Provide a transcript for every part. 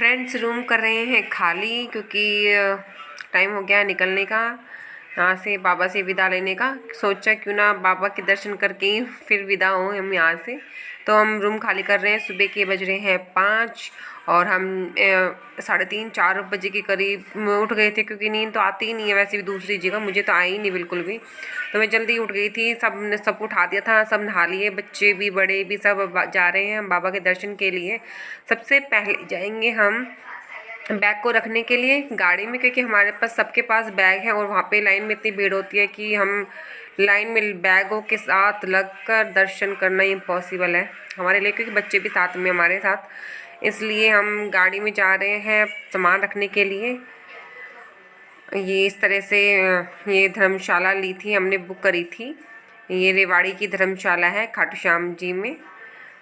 Friends room कर रहे हैं खाली क्योंकि टाइम हो गया निकलने का, यहाँ से बाबा से विदा लेने का। सोचा क्यों ना बाबा के दर्शन करके ही फिर विदा हों हम यहाँ से। तो हम रूम खाली कर रहे हैं। सुबह के बज रहे हैं 5 और हम 3:30-4 बजे के करीब उठ गए थे, क्योंकि नींद तो आती ही नहीं है वैसे भी दूसरी जगह, मुझे तो आई ही नहीं बिल्कुल भी। तो मैं जल्दी उठ गई थी, सबको उठा दिया था, सब नहा लिए, बच्चे भी बड़े भी सब जा रहे हैं हम बाबा के दर्शन के लिए। सबसे पहले जाएंगे हम बैग को रखने के लिए गाड़ी में, क्योंकि हमारे पास सबके पास बैग है और वहाँ पे लाइन में इतनी भीड़ होती है कि हम लाइन में बैगों के साथ लगकर दर्शन करना इम्पॉसिबल है हमारे लिए, क्योंकि बच्चे भी साथ में हमारे साथ। इसलिए हम गाड़ी में जा रहे हैं सामान रखने के लिए। ये इस तरह से ये धर्मशाला ली थी हमने, बुक करी थी। ये रेवाड़ी की धर्मशाला है खाटू श्याम जी में,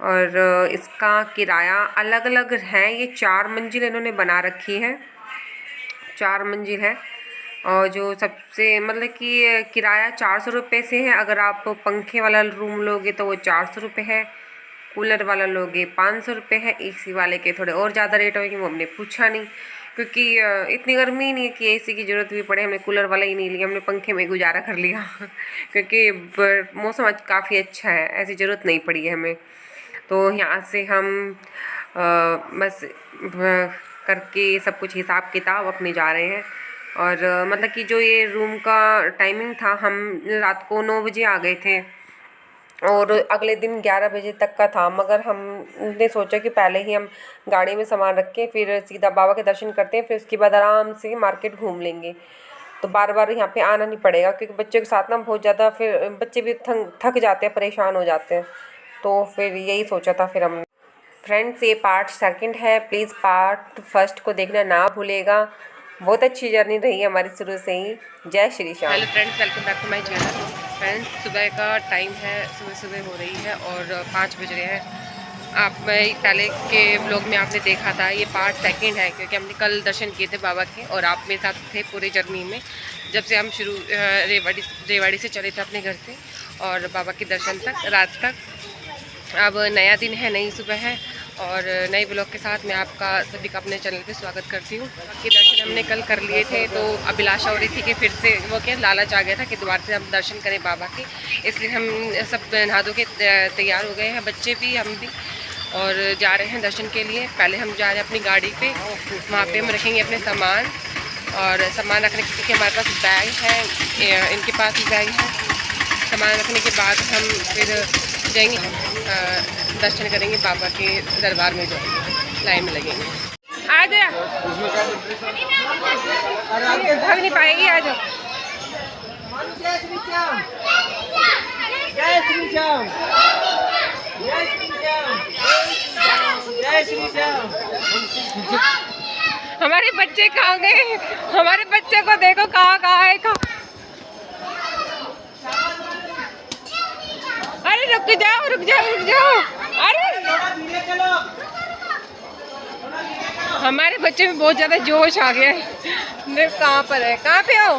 और इसका किराया अलग अलग है। ये 4 मंजिल इन्होंने बना रखी है, 4 मंजिल है। और जो सबसे मतलब कि किराया 400 रुपये से है। अगर आप पंखे वाला रूम लोगे तो वो 400 रुपये है, कूलर वाला लोगे 500 रुपये है, एसी वाले के थोड़े और ज़्यादा रेट होगी, वो हमने पूछा नहीं, क्योंकि इतनी गर्मी नहीं है कि एसी की ज़रूरत भी पड़े। हमने कूलर वाला ही नहीं लिया, हमने पंखे में गुजारा कर लिया क्योंकि मौसम आज काफ़ी अच्छा है, ऐसी ज़रूरत नहीं पड़ी है हमें। तो यहाँ से हम बस करके सब कुछ हिसाब किताब अपने जा रहे हैं। और मतलब कि जो ये रूम का टाइमिंग था, हम रात को 9 बजे आ गए थे और अगले दिन 11 बजे तक का था, मगर हमने सोचा कि पहले ही हम गाड़ी में सामान रख के फिर सीधा बाबा के दर्शन करते हैं, फिर उसके बाद आराम से मार्केट घूम लेंगे। तो बार बार यहाँ पे आना नहीं पड़ेगा, क्योंकि बच्चों के साथ ना बहुत ज़्यादा फिर बच्चे भी थक जाते हैं, परेशान हो जाते हैं। तो फिर यही सोचा था फिर हमने। फ्रेंड्स ये पार्ट 2 है, प्लीज़ पार्ट 1 को देखना ना भूलेगा। बहुत अच्छी जर्नी रही है हमारी शुरू से ही। जय Shri Shyam. Hello friends, welcome back to my channel. Friends सुबह का टाइम है, सुबह हो रही है और 5 बज रहे हैं। आप मैं पहले के ब्लॉग में आपने देखा था, ये पार्ट 2 है, क्योंकि हमने कल दर्शन किए थे बाबा के और आप मेरे साथ थे पूरे जर्नी में, जब से हम शुरू रेवाड़ी से चले थे अपने घर से और बाबा के दर्शन तक रात तक। अब नया दिन है, नई सुबह है और नए ब्लॉग के साथ मैं आपका सभी का अपने चैनल पे स्वागत करती हूँ। कि दर्शन हमने कल कर लिए थे, तो अभिलाषा हो रही थी कि फिर से वो क्या लालच आ गया था कि दोबारा से हम दर्शन करें बाबा के, इसलिए हम सब नहा धो के तैयार हो गए हैं, बच्चे भी हम भी, और जा रहे हैं दर्शन के लिए। पहले हम जा रहे हैं अपनी गाड़ी पर, वहाँ पर हम रखेंगे अपने सामान, और सामान रखने के लिए हमारे पास बैग है, इनके पास भी बैग है। सामान रखने के बाद हम फिर जाएंगे, दर्शन करेंगे बाबा के दरबार में, जाएंगे लाइन में लगेंगे। आ जा, भाग नहीं पाएगी, आ जाओ। हमारे बच्चे कहाँ गए? हमारे बच्चे को देखो कहाँ है। अरे रुक जाओ। अरे हमारे बच्चे में बहुत ज़्यादा जोश आ गया है। कहाँ पर है, कहाँ पे हो?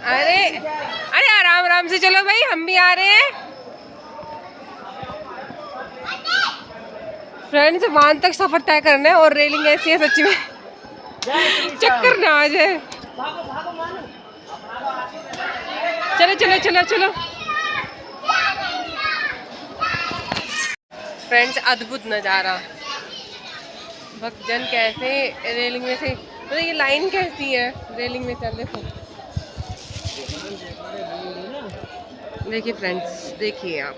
अरे आराम से चलो भाई, हम भी आ रहे हैं। फ्रेंड्स वहां तक सफर तय करना है और रेलिंग ऐसी है सच्ची में चक्कर ना आ जाए। चलो। फ्रेंड्स अद्भुत नज़ारा, भक्तजन कैसे रेलिंग में से, तो ये लाइन कैसी है रेलिंग में चल रहे। देखिए फ्रेंड्स, देखिए आप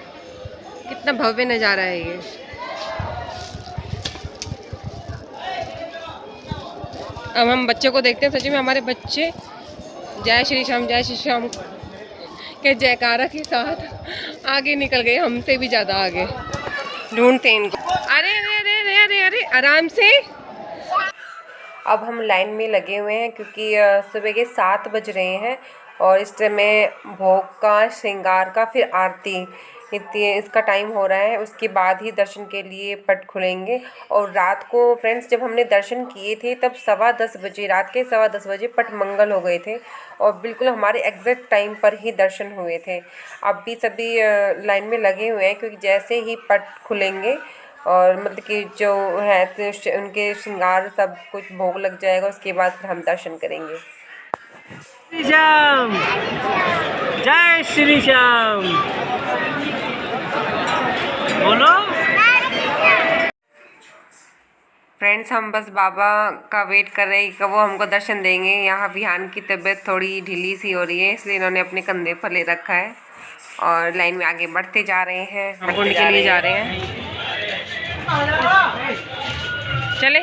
कितना भव्य नज़ारा है ये। अब हम बच्चों को देखते हैं, सच में हमारे बच्चे जय श्री श्याम के जयकारा के साथ आगे निकल गए, हमसे भी ज़्यादा आगे, ढूंढते इनको। अरे आराम से। अब हम लाइन में लगे हुए हैं, क्योंकि सुबह के 7 बज रहे हैं और इस समय भोग का, श्रृंगार का, फिर आरती, इसका टाइम हो रहा है। उसके बाद ही दर्शन के लिए पट खुलेंगे। और रात को फ्रेंड्स जब हमने दर्शन किए थे तब 10:15 बजे, रात के 10:15 बजे पट मंगल हो गए थे और बिल्कुल हमारे एग्जैक्ट टाइम पर ही दर्शन हुए थे। अब भी सभी लाइन में लगे हुए हैं क्योंकि जैसे ही पट खुलेंगे और मतलब कि जो है तो उनके श्रृंगार सब कुछ भोग लग जाएगा, उसके बाद फिर हम दर्शन करेंगे। श्री श्याम, जय श्री श्याम बोलो। फ्रेंड्स हम बस बाबा का वेट कर रहे हैं कि वो हमको दर्शन देंगे। यहाँ विहान की तबीयत थोड़ी ढीली सी हो रही है, इसलिए इन्होंने अपने कंधे पर ले रखा है और लाइन में आगे बढ़ते जा रहे हैं। हम कुंड के लिए जा रहे हैं। चले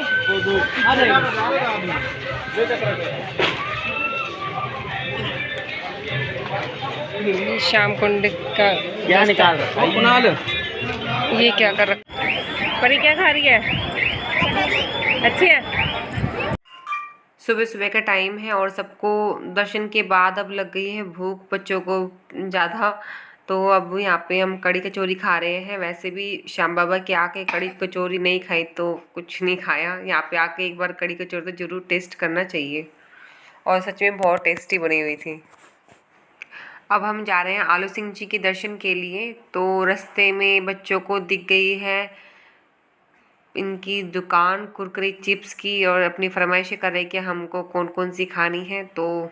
श्याम कुंड का क्या निकाल ये क्या कर रहा, परी क्या खा रही है? अच्छी है। सुबह सुबह का टाइम है और सबको दर्शन के बाद अब लग गई है भूख, बच्चों को ज़्यादा। तो अब यहाँ पे हम कड़ी कचौरी खा रहे हैं। वैसे भी श्याम बाबा के आके कड़ी कचौरी नहीं खाई तो कुछ नहीं खाया। यहाँ पे आके एक बार कड़ी कचौरी तो ज़रूर टेस्ट करना चाहिए और सच में बहुत टेस्टी बनी हुई थी। अब हम जा रहे हैं आलू सिंह जी के दर्शन के लिए। तो रास्ते में बच्चों को दिख गई है इनकी दुकान कुरकुरे चिप्स की और अपनी फरमाइशें कर रहे कि हमको कौन कौन सी खानी है। तो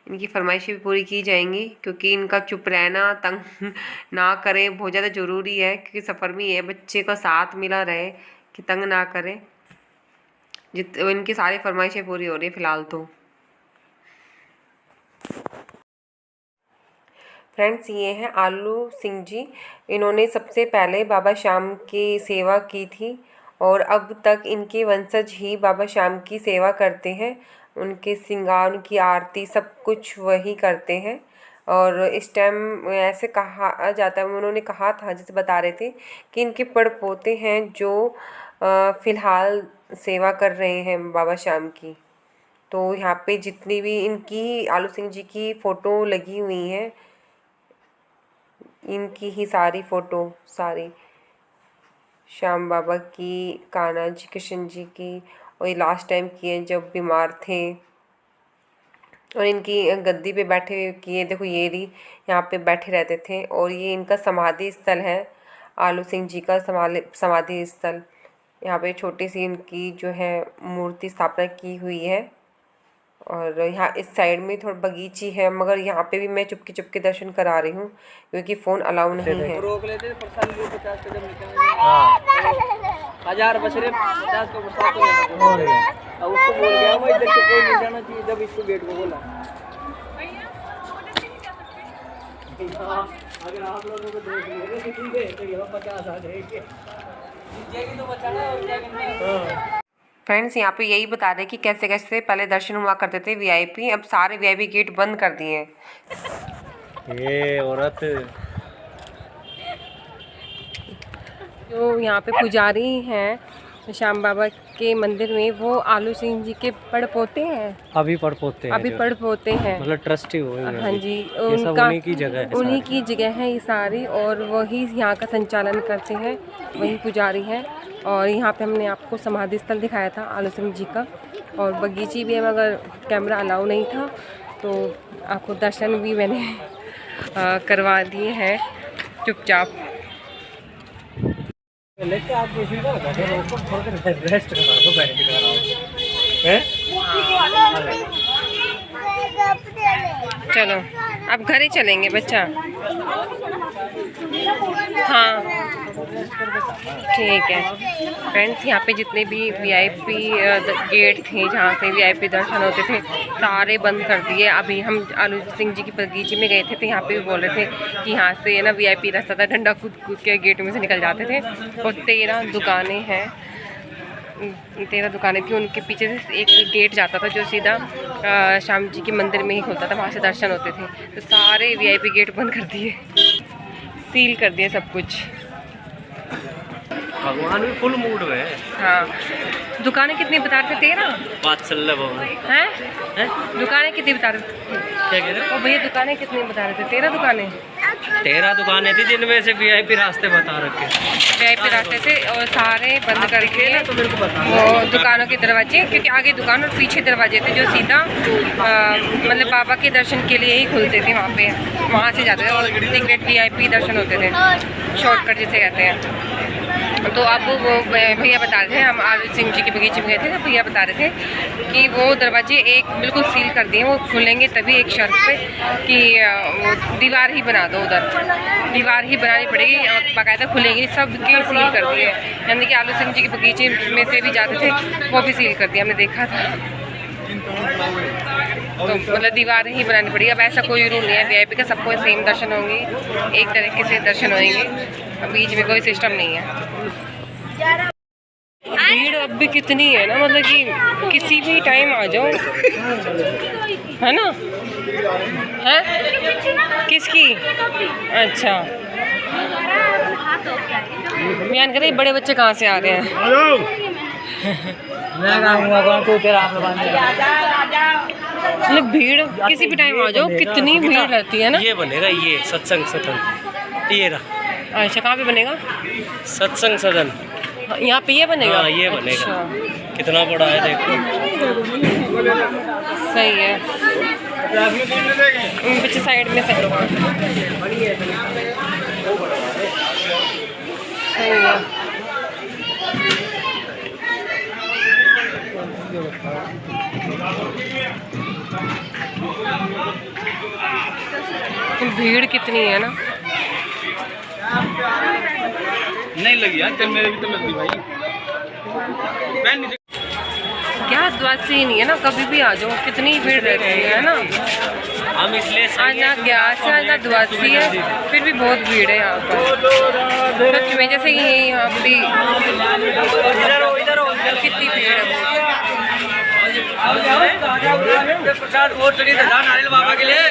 इनकी फरमाइशें भी पूरी की जाएंगी क्योंकि इनका चुप रहना, तंग ना करें, बहुत ज़्यादा ज़रूरी है क्योंकि सफ़र में ये बच्चे का साथ मिला रहे कि तंग ना करें। इनकी सारी फरमाइशें पूरी हो रही है फ़िलहाल तो। फ्रेंड्स ये हैं आलू सिंह जी। इन्होंने सबसे पहले बाबा श्याम की सेवा की थी और अब तक इनके वंशज ही बाबा श्याम की सेवा करते हैं। उनके श्रृंगार, उनकी आरती सब कुछ वही करते हैं। और इस टाइम ऐसे कहा जाता है, उन्होंने कहा था, जैसे बता रहे थे कि इनके पड़पोते हैं जो फ़िलहाल सेवा कर रहे हैं बाबा श्याम की। तो यहाँ पे जितनी भी इनकी आलू सिंह जी की फ़ोटो लगी हुई हैं, इनकी ही सारी फ़ोटो, सारी श्याम बाबा की, कान्हा जी, कृष्ण जी की, और ये लास्ट टाइम किए जब बीमार थे। और इनकी गद्दी पे बैठे किए, देखो ये रही, यहाँ पे बैठे रहते थे। और ये इनका समाधि स्थल है, आलू सिंह जी का समाधि स्थल। यहाँ पे छोटी सी इनकी जो है मूर्ति स्थापना की हुई है। और यहाँ इस साइड में थोड़ा बगीची है, मगर यहाँ पे भी मैं चुपके चुपके दर्शन करा रही हूँ क्योंकि फ़ोन अलाउ नहीं है। रोक लेते 50 कदम निकल 1000 बछड़े 50 को प्रसाद तो उसको बोल गया मैं इधर से कोई नहीं जाना चाहिए। जब इसको गेट को बोला अगर आप लोगों को देख लेंगे ठीक है तो ये 50 आ जाएंगे तो बचाना और क्या करना। फ्रेंड्स यहाँ पे यही बता रहे कि कैसे कैसे पहले दर्शन हुआ करते थे वीआईपी, अब सारे वीआईपी गेट बंद कर दिए हैं। ये औरत जो यहाँ पे पुजारी हैं श्याम बाबा के मंदिर में, वो आलू सिंह जी के पड़पोते हैं। अभी पड़पोते हैं मतलब ट्रस्टी हो। हाँ जी, उनका उन्हीं की जगह है ये सारी, और वही यहाँ का संचालन करते हैं, वही पुजारी हैं। और यहाँ पे हमने आपको समाधि स्थल दिखाया था आलू सिंह जी का, और बगीची भी है, मगर कैमरा अलाउ नहीं था तो आपको दर्शन भी मैंने करवा दिए हैं चुपचाप। लेके आप रेस्ट करा दो, बैठ के चलो अब घर ही चलेंगे बच्चा। हाँ ठीक है फ्रेंड्स, यहाँ पे जितने भी वीआईपी गेट थे जहाँ से वीआईपी दर्शन होते थे सारे बंद कर दिए। अभी हम आलू सिंह जी की बगीचे में गए थे तो यहाँ पे भी बोल रहे थे कि यहाँ से ना वीआईपी रास्ता था, डंडा कूद कूद के गेट में से निकल जाते थे। और 13 दुकानें हैं, 13 दुकानें थी, उनके पीछे से एक गेट जाता था जो सीधा श्याम जी के मंदिर में ही खुलता था, वहाँ से दर्शन होते थे। तो सारे वीआईपी गेट बंद कर दिए, सील कर दिए सब कुछ। भगवान भी फुल मूड में है। हाँ, दुकानें कितनी बता रहे थे? 13 बात चल रहा हैं? दुकानें कितनी बता रहे थे? क्या कह रहे? ओ भैया दुकानें कितनी बता रहे थे? 13 दुकानें। 13 दुकानें थी जिनमें से VIP रास्ते बता रखे। VIP रास्ते थे और सारे बंद करके तो मेरे को बता वो दुकानों के दरवाजे, क्योंकि आगे दुकान और पीछे दरवाजे थे जो सीधा मतलब बाबा के दर्शन के लिए ही खुलते थे। वहाँ पे वहाँ से जाते थे और सीक्रेट VIP दर्शन होते थे, शॉर्टकट जिसे कहते हैं। तो अब वो भैया बता रहे थे, हम आलू सिंह जी के बगीचे में गए थे, तो भैया बता रहे थे कि वो दरवाजे एक बिल्कुल सील कर दिए, वो खुलेंगे तभी एक शर्त पे कि वो दीवार ही बना दो, उधर दीवार ही बनानी पड़ेगी, बाकायदा खुलेंगी, सब के सील कर दिए। यानी कि आलू सिंह जी के बगीचे में से भी जाते थे वो भी सील कर दिया, हमने देखा था। तो मतलब दीवार ही बनानी पड़ेगी। अब ऐसा कोई रूल नहीं है VIP का, सबको सेम दर्शन होंगे, एक तरीके से दर्शन होंगे, बीच में कोई सिस्टम नहीं है। भीड़ अब भी कितनी है ना, मतलब कि किसी भी टाइम आ जाओ, है ना? है किसकी? अच्छा, बयान करें बड़े बच्चे कहाँ से आ रहे हैं? मतलब भीड़ किसी भी टाइम आ जाओ, कितनी भीड़ रहती है ना। ये बनेगा ये सत्संग सदन, ये रहा। अच्छा, कहाँ पे बनेगा? सत्संग सदन यहाँ पे ये बनेगा? हाँ, ये बनेगा। अच्छा। कितना बड़ा है देखो। सही है। पीछे साइड में सही है। भीड़ कितनी है ना। नहीं लगी यार, कल मेरे भी तो लगी भाई। क्या द्वासी नहीं है ना, कभी भी आ जाओ, कितनी भीड़ रहती है ना। हम इसलिए आज ना ग्यास है, आज ना द्वासी है, फिर भी बहुत भीड़ है यहाँ पर। सच में जैसे ये यहाँ पे कितनी भीड़ है। बाबा के लिए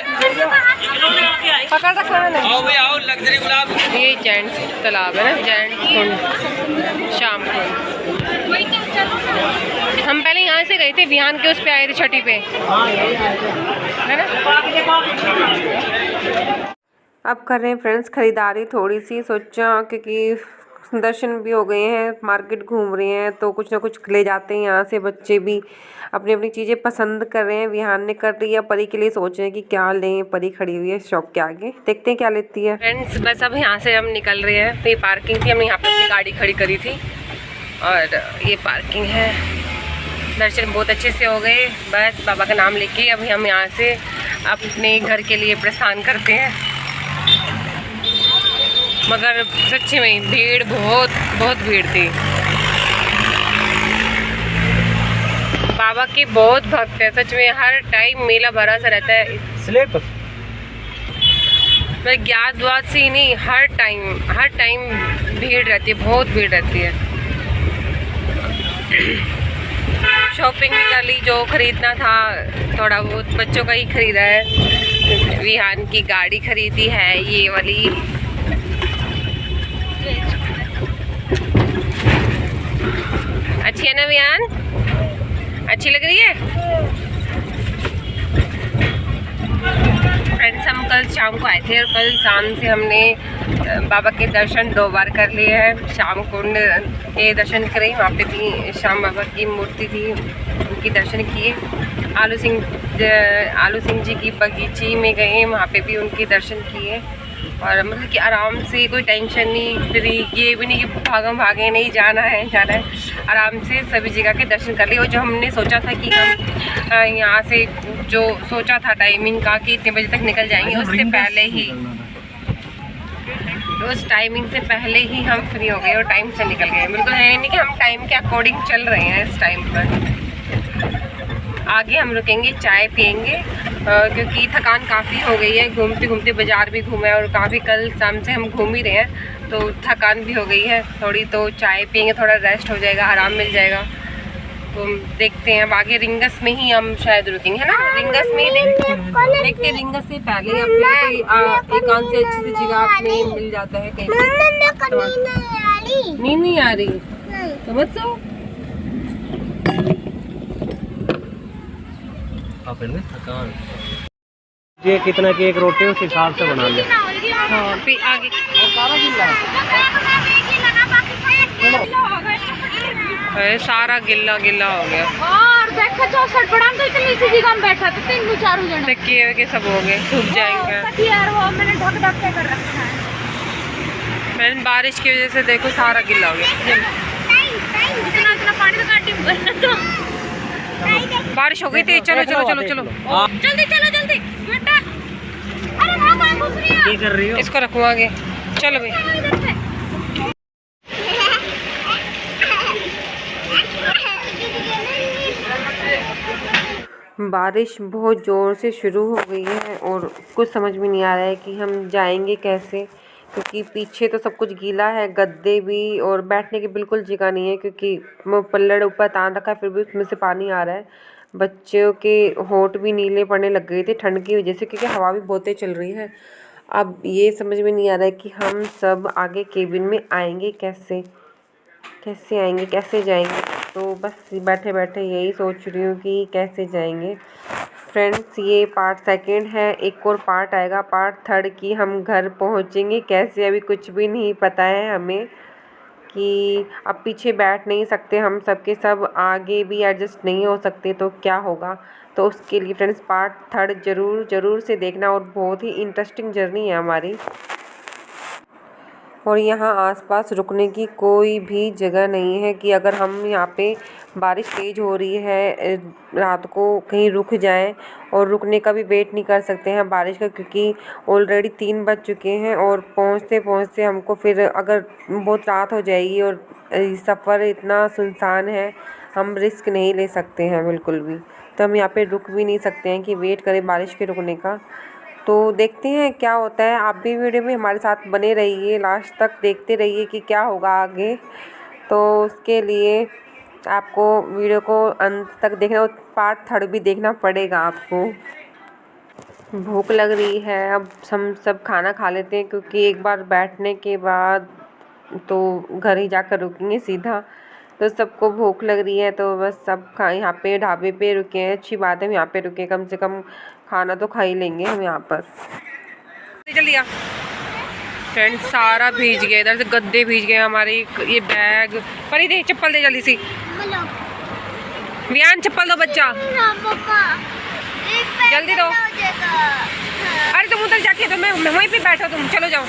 पकड़ रखा है ना। आओ भाई आओ, लग्जरी गुलाब। ये जेंट्स तालाब है ना, जेंट्स कुंड, शाम कुंड। हम पहले यहाँ से गए थे, बिहान के उस पे आए थे, छठी पे, है ना। अब कर रहे हैं फ्रेंड्स खरीदारी थोड़ी सी, सोचा क्योंकि दर्शन भी हो गए हैं, मार्केट घूम रहे हैं, तो कुछ ना कुछ ले जाते हैं यहाँ से। बच्चे भी अपनी अपनी चीज़ें पसंद कर रहे हैं, विहान ने कर रही है, परी के लिए सोच रहे हैं कि क्या लें। परी खड़ी हुई है शॉप के आगे, देखते हैं क्या लेती है। फ्रेंड्स बस अब यहाँ से हम निकल रहे हैं। तो ये पार्किंग थी, हमने यहाँ पे अपनी गाड़ी खड़ी करी थी और ये पार्किंग है। दर्शन बहुत अच्छे से हो गए, बस बाबा का नाम लेके अभी हम यहाँ से अपने घर के लिए प्रस्थान करते हैं। मगर सच्ची में भीड़ बहुत भीड़ थी। बाबा के बहुत भक्त है, सच में हर टाइम मेला भरा सा रहता है। स्लिप मैं ज्ञात बात से ही नहीं, हर टाइम भीड़ रहती है, बहुत भीड़ रहती है। शॉपिंग भी कर ली, जो खरीदना था थोड़ा बहुत बच्चों का ही खरीदा है। विहान की गाड़ी खरीदी है ये वाली, अच्छी है ना विहान, अच्छी लग रही है। फ्रेंड्स हम कल शाम को आए थे और कल शाम से हमने बाबा के दर्शन 2 बार कर लिए हैं। शाम कुंड के दर्शन करे, वहाँ पे भी श्याम बाबा की मूर्ति थी, उनकी दर्शन किए। आलू सिंह जी की बगीची में गए, वहाँ पे भी उनके दर्शन किए। और मतलब कि आराम से, कोई टेंशन नहीं, फिर ये भी नहीं कि भागम भागे नहीं जाना है, आराम से सभी जगह के दर्शन कर लिए। और जो हमने सोचा था कि हम यहाँ से जो सोचा था टाइमिंग का कि इतने बजे तक निकल जाएंगे, उससे पहले ही, उस टाइमिंग से पहले ही हम फ्री हो गए और टाइम से निकल गए। बिल्कुल है नहीं कि हम टाइम के अकॉर्डिंग चल रहे हैं इस टाइम पर। आगे हम रुकेंगे, चाय पियेंगे क्योंकि थकान काफ़ी हो गई है। घूमते घूमते बाज़ार भी घूमे और काफ़ी कल शाम से हम घूम ही रहे हैं, तो थकान भी हो गई है थोड़ी। तो चाय पियेंगे, थोड़ा रेस्ट हो जाएगा, आराम मिल जाएगा। तो देखते हैं अब आगे रिंगस में ही हम शायद रुकेंगे, है ना। रिंगस में ही देखते हैं, रिंगस से पहले अपने कोई एक आध से अच्छी सी जगह अपने मिल जाता है कहीं। नींद नहीं आ रही तो मत सो। ये कितना की एक रोटी उस हिसाब से बना ले। हाँ फिर आगे सारा गिल्ला है, सारा गिल्ला गिल्ला हो गया। और देखो 64 पड़ा तो इतनी सी जगह में बैठा था 3-4 जन तकिए के सब हो गए, सूख जाएंगे। यार वो मैंने ढक ढक के कर रखा है। मैंने बारिश की वजह से देखो सारा गिल्ला हो गया। इतना इतना पानी तो काटी भरना तो बारिश हो गई थी। चलो चलो चलो चलो जल्दी चलो जल्दी बेटा। अरे वो कहाँ घुस रही है? क्या कर रही हो? इसको रखो आगे। चलो भाई इधर से बारिश बहुत ज़ोर से शुरू हो गई है और कुछ समझ में नहीं आ रहा है कि हम जाएंगे कैसे, क्योंकि पीछे तो सब कुछ गीला है, गद्दे भी, और बैठने की बिल्कुल जगह नहीं है क्योंकि वो पल्लड़ ऊपर तान रखा है फिर भी उसमें से पानी आ रहा है। बच्चों के होंठ भी नीले पड़ने लग गए थे ठंड की वजह से, क्योंकि हवा भी बहुत तेज चल रही है। अब ये समझ में नहीं आ रहा है कि हम सब आगे केबिन में आएंगे कैसे, कैसे आएंगे, कैसे जाएंगे। तो बस बैठे बैठे यही सोच रही हूँ कि कैसे जाएंगे। फ्रेंड्स ये पार्ट सेकंड है, एक और पार्ट आएगा पार्ट थर्ड की हम घर पहुँचेंगे कैसे, अभी कुछ भी नहीं पता है हमें कि अब पीछे बैठ नहीं सकते हम, सबके सब आगे भी एडजस्ट नहीं हो सकते तो क्या होगा। तो उसके लिए फ्रेंड्स पार्ट थर्ड ज़रूर से देखना, और बहुत ही इंटरेस्टिंग जर्नी है हमारी। और यहाँ आसपास रुकने की कोई भी जगह नहीं है कि अगर हम यहाँ पे बारिश तेज़ हो रही है रात को कहीं रुक जाएं, और रुकने का भी वेट नहीं कर सकते हैं बारिश का, क्योंकि ऑलरेडी 3 बज चुके हैं और पहुँचते पहुँचते हमको फिर अगर बहुत रात हो जाएगी और सफ़र इतना सुनसान है, हम रिस्क नहीं ले सकते हैं बिल्कुल भी। तो हम यहाँ पे रुक भी नहीं सकते हैं कि वेट करें बारिश के रुकने का। तो देखते हैं क्या होता है। आप भी वीडियो में हमारे साथ बने रहिए, लास्ट तक देखते रहिए कि क्या होगा आगे। तो उसके लिए आपको वीडियो को अंत तक देखना, और पार्ट थर्ड भी देखना पड़ेगा आपको। भूख लग रही है, अब हम सब खाना खा लेते हैं, क्योंकि एक बार बैठने के बाद तो घर ही जाकर रुकेंगे सीधा। तो सबको भूख लग रही है तो बस सब यहाँ पे ढाबे पे रुके हैं। अच्छी बात है हम यहाँ पे रुके, कम से कम खाना तो खा ही लेंगे हम यहाँ पर। जल्दी आ फ्रेंड्स, सारा भीग गया, इधर से गद्दे भीग गए हमारे, ये बैग पर ही दे, चप्पल दे जल्दी सी। वियान चप्पल दो बच्चा, जल्दी दो। अरे तुम उधर जाके तो मैं वहीं पे बैठो, तुम चलो जाओ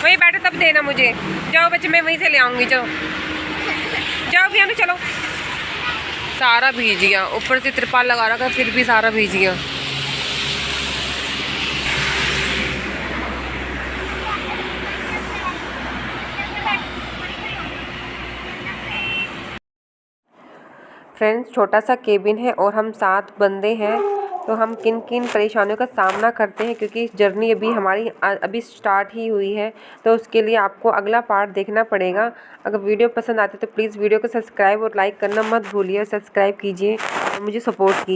वहीं बैठो तब देना मुझे। जाओ बच्चे मैं वहीं से ले आऊँगी, चलो जाओ वियान चलो। सारा भीग गया, ऊपर से तिरपाल लगा रखा फिर भी सारा भीग गया। फ्रेंड्स छोटा सा केबिन है और हम 7 बंदे हैं, तो हम किन किन परेशानियों का सामना करते हैं, क्योंकि इस जर्नी अभी हमारी अभी स्टार्ट ही हुई है। तो उसके लिए आपको अगला पार्ट देखना पड़ेगा। अगर वीडियो पसंद आती है तो प्लीज़ वीडियो को सब्सक्राइब और लाइक करना मत भूलिए, सब्सक्राइब कीजिए और मुझे सपोर्ट कीजिए।